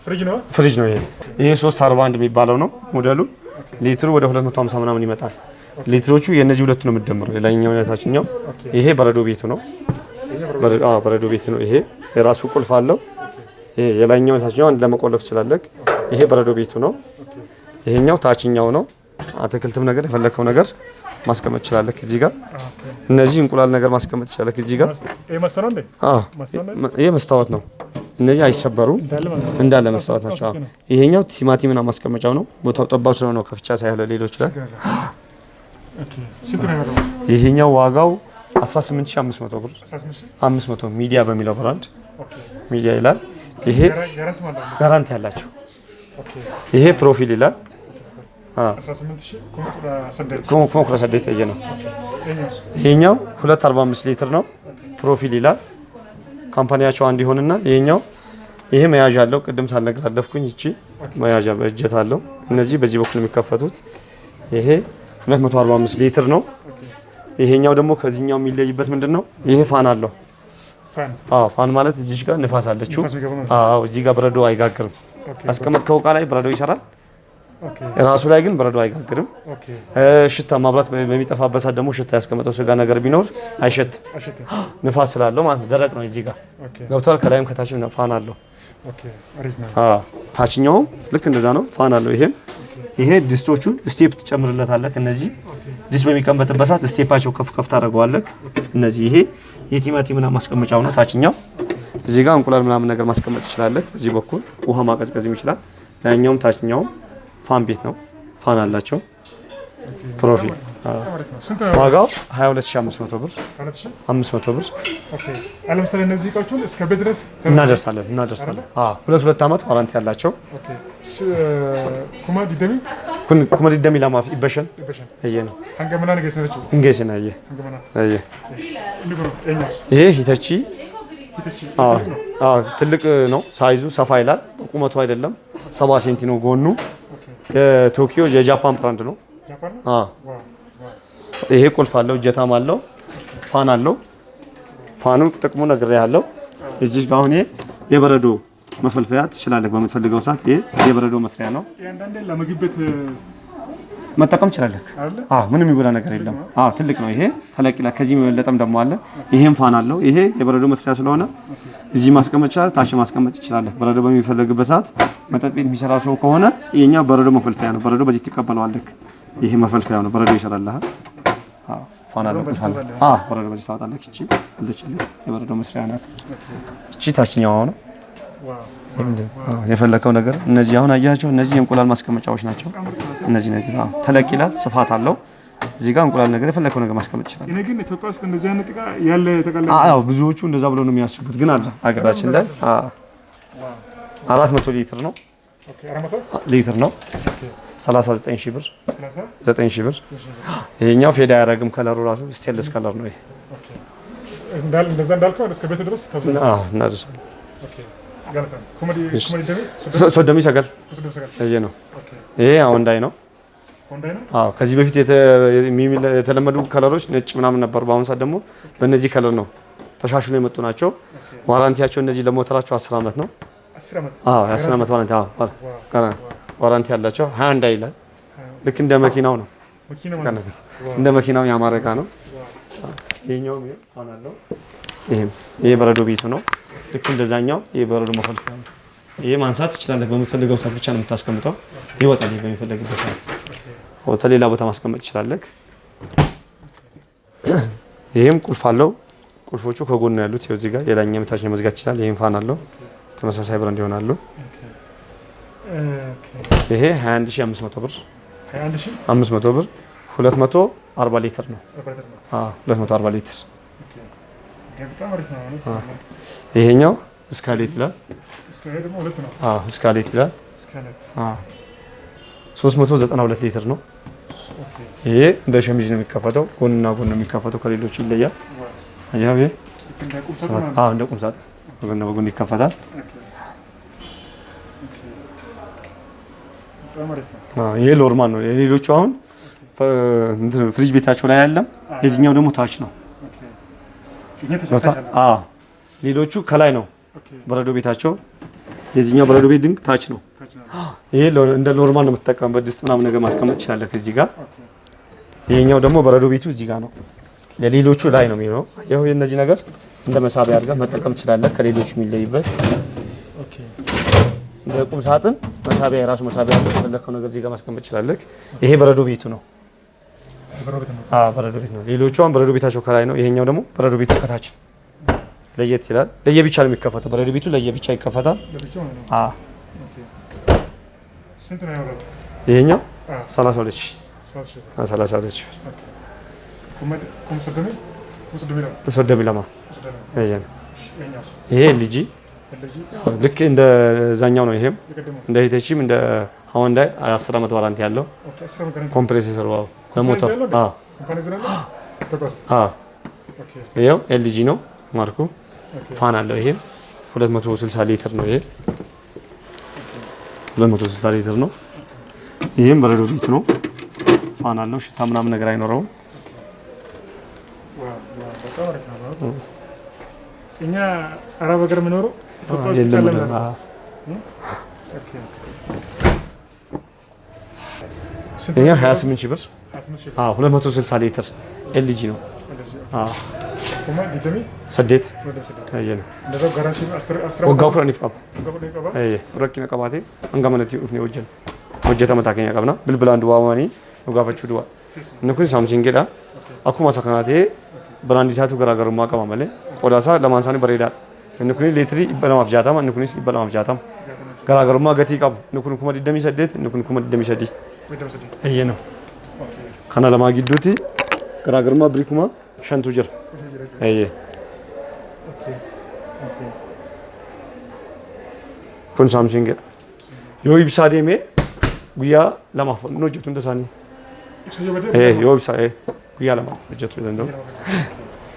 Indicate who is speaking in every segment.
Speaker 1: ፍሪጅ ነው ይሄ 341 የሚባለው ነው ሞዴሉ ሊትሩ ወደ 250 ምናምን ይመጣል ሊትሮቹ የነዚህ ሁለቱ ነው የምትደምረው የላይኛው እና ታችኛው ይሄ በረዶ ቤቱ ነው በረዶ ቤት ነው ይሄ የራሱ ቁልፍ አለው ይሄ የላይኛው እና ታችኛው አንድ ለመቆለፍ ይችላል ይሄ በረዶ ቤቱ ነው ይሄኛው ታችኛው ነው አትክልትም ነገር የፈለከው ነገር ማስቀመጥ ይችላል እዚህ ጋር እነዚህ እንቁላል ነገር ማስቀመጥ ይችላል እዚህ ጋር ይሄ መስታወት ነው እነዚህ አይሰበሩም እንዳለ መስታወት ናቸው ይሄኛው ቲማቲምና ማስቀመጫው ነው ቦታው ጠባብ ስለሆነ ነው ከፍቻ ሳይሆን ሌሎች ላይ ይሄኛው ዋጋው 18500 ብር 500 ሚዲያ በሚለው ብራንድ ሚዲያ ይላል ይሄ ጋራንቲ ያላቸው ይሄ ፕሮፊል ይላል 18000 ኮንክሮ ሰደት ነው ይሄኛው 245 ሊትር ነው ፕሮፊል ይላል ካምፓኒያቸው አንድ ይሆንና ይሄኛው ይሄ መያዣ አለው ቅድም ሳልነግር አለፍኩኝ እቺ መያዣ በእጀት አለው እነዚህ በዚህ በኩል የሚከፈቱት ይሄ 245 ሊትር ነው ይሄኛው ደግሞ ከዚህኛው የሚለይበት ምንድነው ይሄ ፋን አለው ፋን ማለት እዚህ ጋር ንፋስ አለችው እዚህ ጋር በረዶ አይጋግርም አስቀመጥከው ዕቃ ላይ በረዶ ይሰራል ራሱ ላይ ግን በረዶ አይጋግርም ሽታ ማብራት በሚጠፋበት ሰዓት ደግሞ ሽታ ያስቀመጠው ስጋ ነገር ቢኖር አይሸት ንፋስ ስላለው ማለት ደረቅ ነው እዚህ ጋር ገብቷል ከላይም ከታችም ፋን አለው ታችኛው ልክ እንደዛ ነው ፋን አለው ይሄ ድስቶቹን ስቴፕ ትጨምርለታለህ እነዚህ ድስት በሚቀመጥበት ሰዓት ስቴፓቸው ከፍ ታደርገዋለህ እነዚህ ይሄ የቲማቲምና ማስቀመጫው ነው ታችኛው እዚህ ጋር እንቁላል ምናምን ነገር ማስቀመጥ ይችላል እዚህ በኩል ውሃ ማቀዝቀዝም ይችላል ላይኛውም ታችኛውም ፋን ቤት ነው ፋን አላቸው ፕሮፊል ዋጋው 22500 ብር 500 ብር
Speaker 2: ለምሳሌ እነዚህ እቃዎችን እስከ ቤት ድረስ
Speaker 1: እናደርሳለን ሁለት ዓመት ዋራንቲ ያላቸው ኩማ ዲደሚ ለማፍ ይበሸን እየ ነው
Speaker 2: አንገመና ነገስ ነች
Speaker 1: እንገሽና ይሄ ሂተቺ ትልቅ ነው ሳይዙ ሰፋ ይላል ቁመቱ አይደለም 70 ሴንቲ ነው ጎኑ የቶኪዮ የጃፓን ብራንድ ነው ይሄ ቁልፍ አለው እጀታም አለው ፋን አለው ፋኑ ጥቅሙ ነገር ያለው እዚህ ጋር አሁን የበረዶ መፈልፈያ ትችላለህ በመትፈልገው ሰዓት ይሄ የበረዶ መስሪያ ነው
Speaker 2: ያንዳንዴ ለምግብ ቤት
Speaker 1: መጠቀም ይችላል ምንም ይጎዳ ነገር የለም ትልቅ ነው ይሄ ተለቅላ ከዚህ የሚበለጠም ደግሞ አለ ይሄም ፋን አለው ይሄ የበረዶ መስሪያ ስለሆነ እዚህ ማስቀመጥ ይችላል ታች ማስቀመጥ ይችላል በረዶ በሚፈልግበት ሰዓት መጠጥ ቤት የሚሰራ ሰው ከሆነ የኛ በረዶ መፈልፈያ ነው በረዶ በዚህ ተቀበለዋለህ ይሄ መፈልፈያ ነው በረዶ ይሰራልህ ፋን አለው በረዶ በዚህ ታወጣለህ እቺ እንደችልህ የበረዶ መስሪያ ናት እቺ ታችኛው ነው የፈለከው ነገር እነዚህ አሁን አያቸው እነዚህ የእንቁላል ማስቀመጫዎች ናቸው እነዚህ ነገር ተለቅ ይላል ስፋት አለው እዚህ ጋር እንቁላል ነገር የፈለከው ነገር ማስቀመጥ ይችላል
Speaker 2: እኔ ግን ኢትዮጵያ ውስጥ እንደዚህ አይነት ዕቃ ያለ ተቀላቀለ
Speaker 1: ብዙዎቹ እንደዛ ብለው ነው የሚያስቡት ግን አለ አገራችን ላይ 400 ሊትር ነው 400 ሊትር ነው 39000 ብር 9000 ብር ይሄኛው ፌዳ ያረግም ከለሩ ራሱ ስቴንለስ ከለር ነው ይሄ
Speaker 2: እንደዛ እንዳልከው እስከ ቤት ድረስ
Speaker 1: እናደርሳለን
Speaker 2: ጋለታ ኮሜዲ
Speaker 1: ሶዶሚ ሰገል ይሄ ነው ይሄ አሁንዳይ ነው ከዚህ በፊት የተለመዱ ከለሮች ነጭ ምናምን ነበሩ በአሁን ሰዓት ደግሞ በእነዚህ ከለር ነው ተሻሽሎ የመጡ ናቸው ዋራንቲያቸው እነዚህ ለሞተራቸው 10 አመት ነው 10 አመት ዋራንቲ ያላቸው ሃንዳይ ይላል ልክ እንደ መኪናው ነው እንደ መኪናው ያማረጋ ነው ይሄኛው ፋን አለው ይሄ በረዶ ቤቱ ነው ልክ እንደዛኛው ይሄ በረዶ መፈልፈያ ነው ይሄ ማንሳት ይችላል በመፈልገው ሰዓት ብቻ ነው የምታስቀምጠው ይወጣል በሚፈልግበት ሰዓት ሆቴል ቦታ ማስቀመጥ ይችላል ይሄም ቁልፍ አለው ቁልፎቹ ከጎን ያሉት እዚህ ጋር የላኛው ታችኛው መዝጋት ይችላል ይሄም ፋን አለው ተመሳሳይ ብራንድ ይሆናሉ ይሄ 21500 ብር 21500 ብር 240 ሊትር ነው 240 ሊትር ይሄኛው ስካሌት ይላል ስካሌት ይላል 392 ሊትር ነው ይሄ እንደ ሸሚዝ ነው የሚከፈተው ጎንና ጎን ነው የሚከፈተው ከሌሎች ይለያል አያቤ እንደ ቁም ሳጥን ጎንና ጎን ይከፈታል ይሄ ሎርማን ነው ሌሎቹ አሁን ፍሪጅ ቤታቸው ላይ አይደለም የዚህኛው ደግሞ ታች ነው ሌሎቹ ከላይ ነው በረዶ ቤታቸው የዚህኛው በረዶ ቤት ድንቅ ታች ነው። ይሄ እንደ ኖርማል ነው የምትጠቀምበት ድስት ምናምን ነገር ማስቀመጥ ትችላለህ እዚህ ጋር። ይሄኛው ደግሞ በረዶ ቤቱ እዚህ ጋር ነው። ለሌሎቹ ላይ ነው የሚሆነው። ያው የነዚህ ነገር እንደ መሳቢያ አድርገህ መጠቀም ትችላለህ። ከሌሎቹ የሚለይበት እንደ ቁም ሳጥን መሳቢያ የራሱ መሳቢያ አለው። የፈለከው ነገር እዚህ ጋር ማስቀመጥ ትችላለህ። ይሄ በረዶ ቤቱ ነው። በረዶ ቤት ነው። ሌሎቹ አሁን በረዶ ቤታቸው ከላይ ነው። ይሄኛው ደግሞ በረዶ ቤቱ ከታች ነው። ለየት ይላል። ለየብቻ ነው የሚከፈተው። በረዶ ቤቱ ለየብቻ ይከፈታል። ይሄኛው 32,000 ተሰደብ ለማ ይሄ ልጅ ልክ እንደ ዛኛው ነው። ይሄም እንደ ሂቴቺም እንደ ሃንዳይ 10 ዓመት ዋራንቲ ያለው ኮምፕሬሰር ዋው ለሞተር ይሄው ኤልጂ ነው ማርኩ። ፋን አለው። ይሄም 260 ሊትር ነው። ይሄ 260 ሊትር ነው። ይሄም በረዶ ቤት ነው። ፋን አለው። ሽታ ምናምን ነገር አይኖረውም።
Speaker 2: እኛ አረብ ሀገር የምኖረው ኢትዮጵያ ውስጥ ያለን ነው።
Speaker 1: ይሄ 28,000 ብር 260 ሊትር ኤልጂ ነው። ሰዴት አየነ ወጋው ፍራኒፍ ቀባ ቡረኪና ቀባቴ አንጋመነቲ ኡፍኔ ወጀን ወጀተ መታከኛ ቀብና ብልብል አንዱ ዋማኒ ወጋፈቹ ዱዋ እነኩን ሳምሲንግ ዳ አኩማ ሰከናቴ ብራንዲሳቱ ገራገሩማ ቀባ መለ ቆዳሳ ለማንሳኒ በሬዳ እነኩን ሌትሪ ይበላም አፍጃታም እነኩንስ ይበላም አፍጃታም ገራገሩማ ገቲ ቀቡ እነኩን ኩማ ዲደሚ ሰዴት እነኩን ኩማ ዲደሚ ሰዲ አየነ ካና ለማጊዱቲ ገራገሩማ ብሪኩማ ሸንቱ ጅር አየ ኩን ሳምሲንግ ዮ ኢብሳ ዴሜ ጉያ ለማፈ ነው ጀቱ እንደሳኒ ዮ ኢብሳ ጉያ ለማፈ ጀቱ እንደው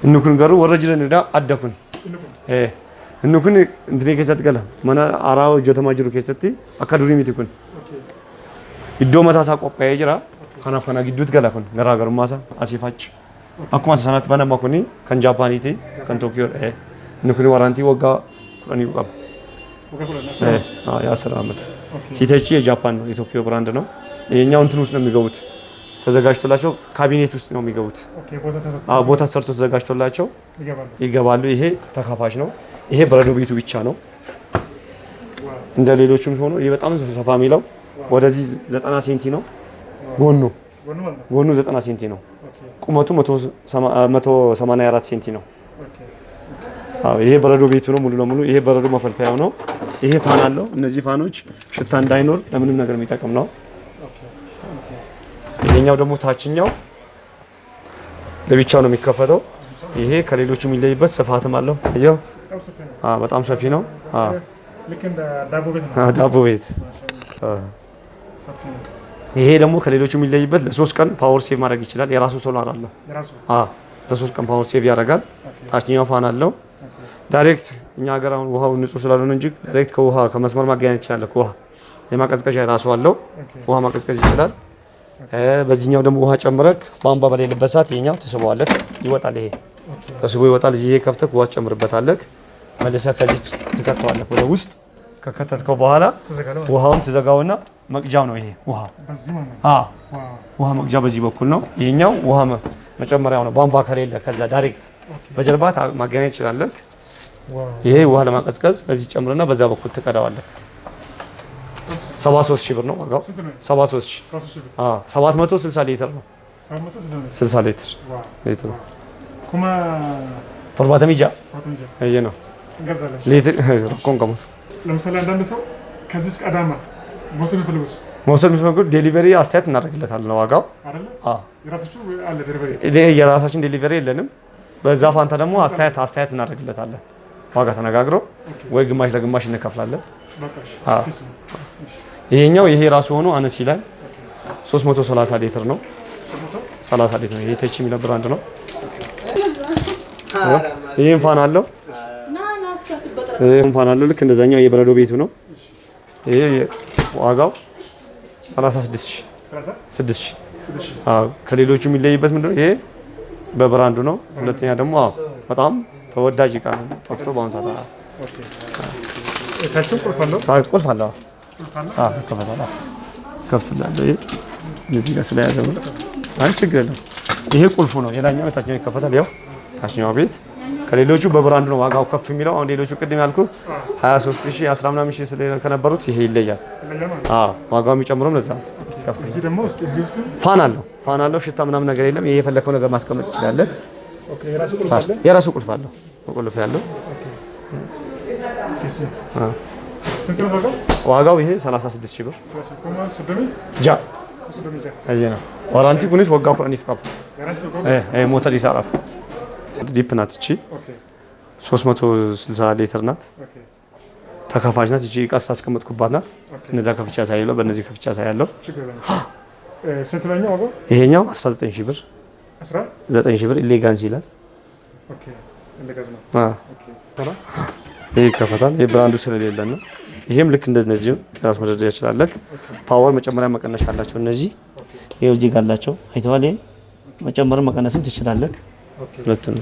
Speaker 1: እንኩን ገሩ ወረጅለን ዳ አደኩን እንኩን እንድኔ ከሰት ገለ ማና አራው ጀተማ ጅሩ ከሰቲ አካዱሪ ሚትኩን ኢዶ መታሳ ቆጳዬ ጅራ ካናፋና ግዱት ገላኩን ገራገሩ ማሳ አሲፋች አኩማ ሰናት በነማ ኩኒ ከን ጃፓኒቲ ከን ቶኪዮ እንኩን ዋራንቲ ወጋ ኩኒ ወጋ ያ10 ዓመት ሂቴቺ የጃፓን ነው። የቶኪዮ ብራንድ ነው። ይሄኛው እንትን ውስጥ ነው የሚገቡት። ተዘጋጅቶላቸው ካቢኔት ውስጥ ነው የሚገቡት። ቦታ ተሰርቶ ተዘጋጅቶላቸው ይገባሉ። ይሄ ተካፋሽ ነው። ይሄ በረዶ ቤቱ ብቻ ነው። እንደ ሌሎቹም ሆኖ ይሄ በጣም ሰፋ የሚለው ወደዚህ 90 ሴንቲ ነው። ጎኑ 90 ሴንቲ ነው። ቁመቱ 184 ሴንቲ ነው። ይሄ በረዶ ቤቱ ነው ሙሉ ለሙሉ። ይሄ በረዶ መፈልፈያው ነው። ይሄ ፋን አለው። እነዚህ ፋኖች ሽታ እንዳይኖር ለምንም ነገር የሚጠቅም ነው። ይሄኛው ደግሞ ታችኛው ለብቻው ነው የሚከፈተው። ይሄ ከሌሎቹ የሚለይበት ስፋትም አለው። አየው በጣም ሰፊ ነው።
Speaker 2: ልክ እንደ
Speaker 1: ዳቦ ቤት። ይሄ ደግሞ ከሌሎቹ የሚለይበት ለ3 ቀን ፓወር ሴቭ ማድረግ ይችላል። የራሱ ሶላር አለው። ለ3 ቀን ፓወር ሴቭ ያደርጋል። ታችኛው ፋን አለው። ዳይሬክት እኛ ሀገር አሁን ውሃው ንጹህ ስላልሆነ እንጂ ዳይሬክት ከውሃ ከመስመር ማገናኘት ይችላል። ከውሃ የማቀዝቀዣ የራሱ አለው። ውሃ ማቀዝቀዝ ይችላል። በዚህኛው ደግሞ ውሃ ጨምረክ ቧንቧ በሌለበት ሰዓት ይሄኛው ተስበዋለክ ይወጣል። ይሄ ተስቦ ይወጣል። እዚህ ከፍተክ ውሃ ጨምርበታለክ መልሰህ ከዚህ ትከተዋለክ ወደ ውስጥ። ከከተትከው በኋላ ውሃውን ትዘጋውና መቅጃው ነው ይሄ ውሃ ውሃ መቅጃ በዚህ በኩል ነው። ይሄኛው ውሃ መጨመሪያው ነው። ቧንቧ ከሌለ ከዛ ዳይሬክት በጀርባ ማገናኘት ይችላልክ። ይሄ ውሃ ለማቀዝቀዝ በዚህ ጨምርና በዛ በኩል ትቀዳዋለክ። 73,000 ብር ነው ዋጋው። 73,000 760 ሊትር ነው። 60 ሊትር
Speaker 2: ኩማ
Speaker 1: ፎርማተሚጃ ይሄ ነው ሊትር ኮንከሙ።
Speaker 2: ለምሳሌ አንዳንድ ሰው ከዚህ እስከ አዳማ መውሰድ የሚፈልጉ ዴሊቨሪ አስተያየት እናደርግለታለን። ዋጋው የራሳችን ዴሊቨሪ የለንም። በዛ ፋንታ ደግሞ አስተያየት እናደርግለታለን። ዋጋ ተነጋግሮ ወይ ግማሽ ለግማሽ እንከፍላለን። ይሄኛው ይሄ ራሱ ሆኖ አነስ ይላል። 330 ሊትር ነው። 30 ሊትር ነው። ይሄ ቴቺ የሚለው ብራንድ ነው። ይሄን ፋን አለው። ይሄን ፋን አለው። ልክ እንደዛኛው የበረዶ ቤቱ ነው። ይሄ ዋጋው 36,000 ከሌሎቹ የሚለይበት ምንድነው? ይሄ በብራንዱ ነው። ሁለተኛ ደግሞ በጣም ተወዳጅ እቃ ነው። ጠፍቶ በአሁኑ ሰዓት
Speaker 3: ታሽቶ ቁልፍ አለው።
Speaker 1: ቁልፍ አለው። አዎ ከፈታላ ከፍትላለሁ። እዚህ ጋር ስለያዘው አይ ችግር የለም። ይሄ ቁልፉ ነው። የላኛው የታችኛው ይከፈታል። ያው ታችኛው ቤት ከሌሎቹ በብራንድ ነው ዋጋው ከፍ የሚለው። አሁን ሌሎቹ ቅድም ያልኩ 23000 10 ምናምን ሺህ ከነበሩት ይሄ ይለያል። አዎ ዋጋው የሚጨምረው ለዛ ነው። ከፍተኛ
Speaker 3: እዚህ ደግሞ እዚህ ውስጥ
Speaker 1: ፋን አለው። ሽታ ምናምን ነገር የለም። ይሄ የፈለከው ነገር ማስቀመጥ ይችላል።
Speaker 3: ኦኬ የራሱ ቁልፍ አለ።
Speaker 1: የራሱ ቁልፍ አለው። ቁልፍ ያለው
Speaker 3: ስንት ነው
Speaker 1: ዋጋው? ይሄ 36000 ብር ጃ አየ ነው። ዋራንቲ ኩንሽ ወጋ ኩራኒ ፍቃብ ሞተር ይሰራል። ዲፕ ናት እቺ 360 ሊትር ናት። ተካፋች ናት። እቺ ቃስ ታስቀምጥኩባት ናት። እነዛ ከፍቻ ያሳያለሁ። በእነዚህ ከፍቻ ያሳያለሁ።
Speaker 3: ስንት ነው ዋጋው?
Speaker 1: ይሄኛው 19000 ብር 19000 ብር ኢሌጋንስ ይላል።
Speaker 3: ኦኬ ኢሌጋንስ ነው።
Speaker 1: ይሄ ይከፈታል። ይሄ ብራንዱ ስለሌለ ነው። ይሄም ልክ እንደነዚህ ራስ መደርደሪያ ይችላል። ፓወር መጨመሪያ መቀነሻ አላቸው። እነዚህ ይሄው እዚህ ጋር አላቸው። አይተዋል። ይሄ መጨመር መቀነስም ትችላለህ። ሁለቱም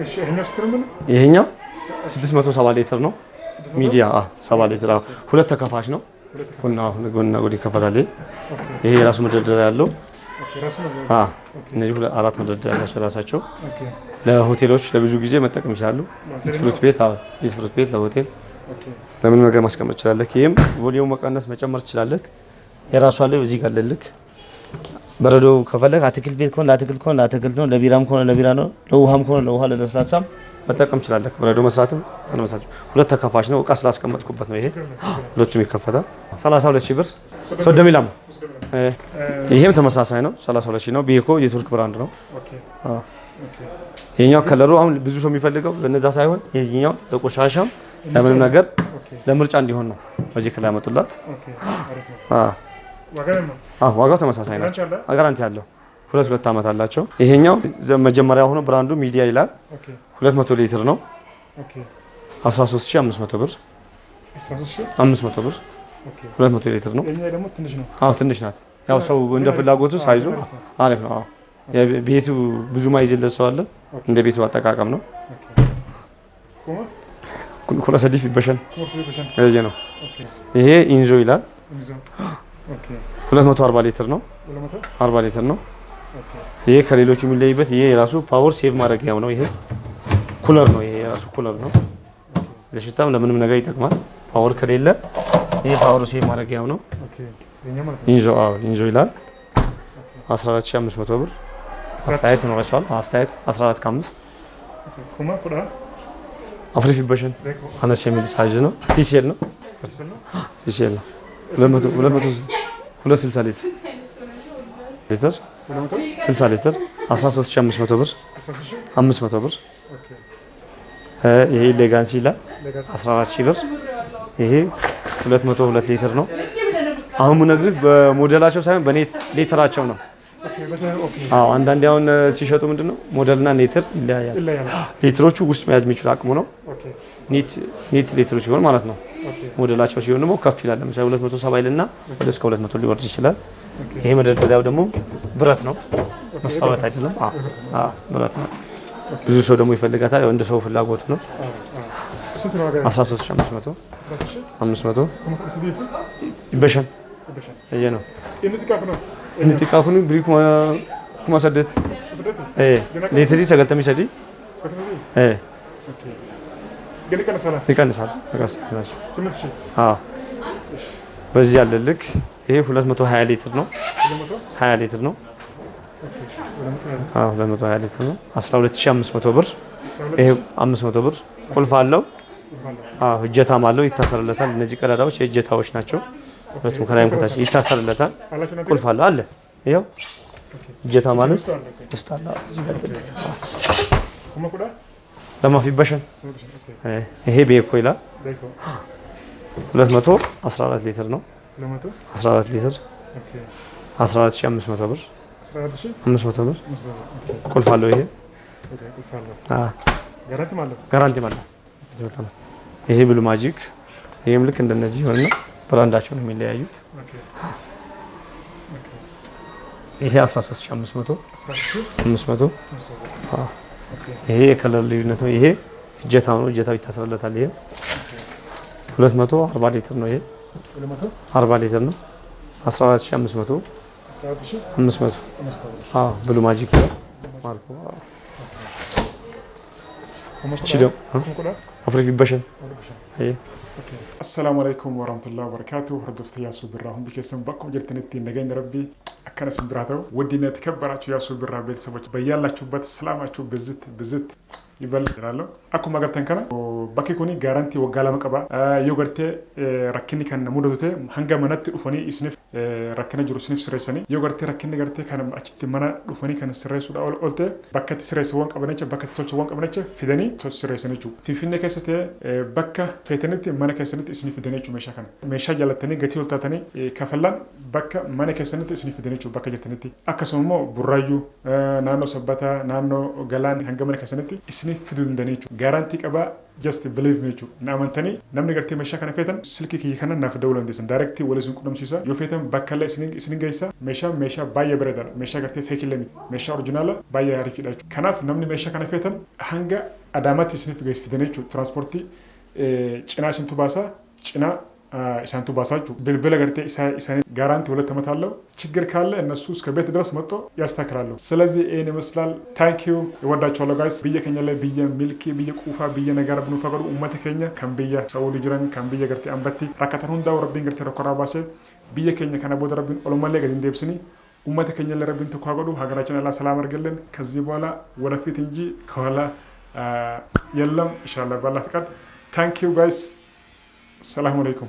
Speaker 3: እሺ።
Speaker 1: ይሄኛው 670 ሊትር ነው። ሚዲያ 7 ሊትር ሁለት ተከፋሽ ነው። ጎንና ጎን ይከፈታል። ይሄ የራሱ መደርደሪያ ያለው እነዚህ አራት መደርደሪያ ያላቸው ራሳቸው ለሆቴሎች ለብዙ ጊዜ መጠቀም ይችላሉ። ፍሩት ቤት ለሆቴል ለምን ነገር ማስቀመጥ ይችላል። ይሄም ቮሊዩም መቀነስ መጨመር ይችላል። የራሱ አለ። እዚህ ጋር ለልክ በረዶ ከፈለክ አትክልት ቤት ከሆነ ለአትክልት ነው። ለቢራም ከሆነ ለቢራ ነው። ለውሃም ከሆነ ለውሃ ለለስላሳም መጠቀም ይችላል። በረዶ መስራትም አለመሳቸው ሁለት ተከፋሽ ነው። እቃ ስላስቀመጥኩበት ነው። ይሄ ሁለቱም ይከፈታል። 32000 ብር ሶደሚላም ይሄም ተመሳሳይ ነው። 32000 ነው። ቤኮ የቱርክ ብራንድ ነው። ይሄኛው ከለሩ አሁን ብዙ ሰው የሚፈልገው ለነዛ ሳይሆን ይሄኛው ለቆሻሻም ለምንም ነገር ለምርጫ እንዲሆን ነው። በዚህ ከላይ ያመጡላት። ዋጋው ተመሳሳይ ነው። ጋራንቲ ያለው 2 ዓመት አላቸው። ይሄኛው መጀመሪያ ሆኖ ብራንዱ ሚዲያ ይላል። 200 ሊትር ነው። 13500 ብር 500 ብር 200 ሊትር ነው። ትንሽ ናት። ያው ሰው እንደ ፍላጎቱ ሳይዙ አሪፍ ነው። ቤቱ ብዙ ማይዝለት ሰው አለ። እንደ ቤቱ አጠቃቀም ነው። ኩላ ሰዲፍ ይበሻል ነው። ይሄ ኢንዞ ይላል። 240 ሊትር ነው። 40 ሊትር ነው። ይሄ ከሌሎቹ የሚለይበት ይሄ የራሱ ፓወር ሴቭ ማድረጊያው ነው። ይሄ ኩለር ነው። ይሄ የራሱ ኩለር ነው። ለሽታም ለምንም ነገር ይጠቅማል። ፓወር ከሌለ ይሄ ፓወር ሴቭ ማድረጊያው ነው። ኢንዞ ይላል። 14500 ብር አስተያየት ይኖራቸዋል። አስተያየት 14 ከ5 አፍሪፍ ይበሽን አነስ የሚል ሳይዝ ነው። ቲሲኤል ነው። 260 ሊትር 60 ሊትር 13500 ብር 500 ብር። ይሄ ሌጋንሲ ይላል 14000 ብር። ይሄ 202 ሊትር ነው። አሁን ምነግርህ በሞዴላቸው ሳይሆን በኔት ሊትራቸው ነው። አንዳንዴ አሁን ሲሸጡ ምንድነው ሞዴልና ሊትር ይለያያል። ሊትሮቹ ውስጥ መያዝ የሚችሉ አቅሙ ነው። ኔት ሊትሩ ሲሆን ማለት ነው። ሞዴላቸው ሲሆን ደግሞ ከፍ ይላል። ለምሳሌ 270 ይልና ወደ እስከ 200 ሊወርድ ይችላል። ይሄ መደርደሪያው ደግሞ ብረት ነው፣ መስታወት አይደለም። ብረት ናት። ብዙ ሰው ደግሞ ይፈልጋታል። እንደ ሰው ፍላጎቱ ነው። 13500 500 ይበሻል። ይሄ ነው እንጥቃኩን ብሪክ ማሰደት ሌትሪ ሰገልተሚ ሰዲ ይቀንሳል። በዚህ ያለ ልክ ይሄ 220 ሊትር ነው። 20 ሊትር ነው። 220 ሊትር ነው። 12500 ብር። ይሄ 500 ብር። ቁልፍ አለው። እጀታም አለው። ይታሰርለታል። እነዚህ ቀዳዳዎች የእጀታዎች ናቸው። ሁለቱም ከላይም ከታች ይታሰርለታል። ቁልፍ አለው አለ። ይሄው እጀታ ማለት ተስታላ እዚህ ጋር ለማፊ በሸን ይሄ ቤኮ ይላል። 214 ሊትር ነው። 14 ሊትር 14500 ብር 500 ብር። ቁልፍ አለው። ይሄ ጋራንቲ ማለት ይሄ ብሉ ማጂክ። ይሄም ልክ እንደነዚህ ይሆንና ብራንዳቸው ነው የሚለያዩት። ይሄ 13500 500 ይሄ የከለር ልዩነት ነው። ይሄ
Speaker 2: እጀታው ነው እጀታው ይታሰራለታል። ይሄ 240 ሊትር ነው። ይሄ 240 ሊትር ነው። 14500 500 ብሉ ማጂክ ማርኮ ቺዶ አፍሪክ ቢበሽን አይ
Speaker 3: السلام عليكم ورحمة الله وبركاته. هردفت ياسو برا هندي كيسن بكم جرتنتي نجين ربي أكنا سبراتو ودينا تكبرات ياسو برا بيت سبت بيالا شوبات سلامة بزت يبل جلالو أكو ما قلتن كنا وباكي كوني غارانتي وقالا مكبا يوغرتي ركني كان نمودته هنگا منات أفني إسنف ركنا جرو سنف سريسني يوغرتي ركني غرتي كان أشتي منا أفني كان سريسو أول قلته باكت سريس وانك أبنيتش باكت توش وانك أبنيتش فدني توش سريسني جو في نكاسته باكا فيتنتي منا كاسنت إسنف فدني جو مشا كان مشا جلتني قتي ولتاتني كفلان باكا منا كاسنت إسنف فدني جو باكا جلتني أكسمو برايو نانو سبتا نانو غلان هنگا منا كاسنتي فدون دنيچو غارانتي قبا just believe me chu نامنتني نمني غرتي مشا كان فيتن سلكي كي كان ناف دولن ديسن دايركتي ولا سن قدم سيسا يو فيتن باكلا سنين غيسا مشا باي بريدر مشا غرتي فيك لمي مشا اوريجينال باي يعرف يداچو كناف نمني مشا كان فيتن هانغا ادامات سنف غيس فيدنيچو ترانسبورتي ጭና ሽንቱ ባሳ ጭና ኢሳንቱ ባሳችሁ ብልብል ገርቴ ኢሳኒ ጋራንቲ ወለ ተመታለው ችግር ካለ እነሱ እስከ ቤት ድረስ መጥቶ ያስተካክላሉ። ስለዚህ ኤን ይመስላል። ታንክ ዩ ይወዳችኋለሁ ጋይስ። ብየከኛ ላይ ብየ ሚልኪ ብየ ቁፋ ብየ ነገር ብኑ ፈቀዱ ኡመተ ከኛ ከም ብየ ሰው ልጅረን ከም ብየ ገርቴ አንበቲ ረከተን ሁንዳ ወረብን ገርቴ ረኮራ ባሰ ብየከኛ ከና ቦደ ረብን ኦሎማለ ገድን ደብስኒ ኡመተ ከኛ ለረብን ተኳገዱ ሀገራችን አላህ ሰላም አርገልን። ከዚህ በኋላ ወደፊት እንጂ ከኋላ የለም ኢንሻአላህ ባላ ፍቃድ። ታንክ ዩ ጋይስ። السلام عليكم.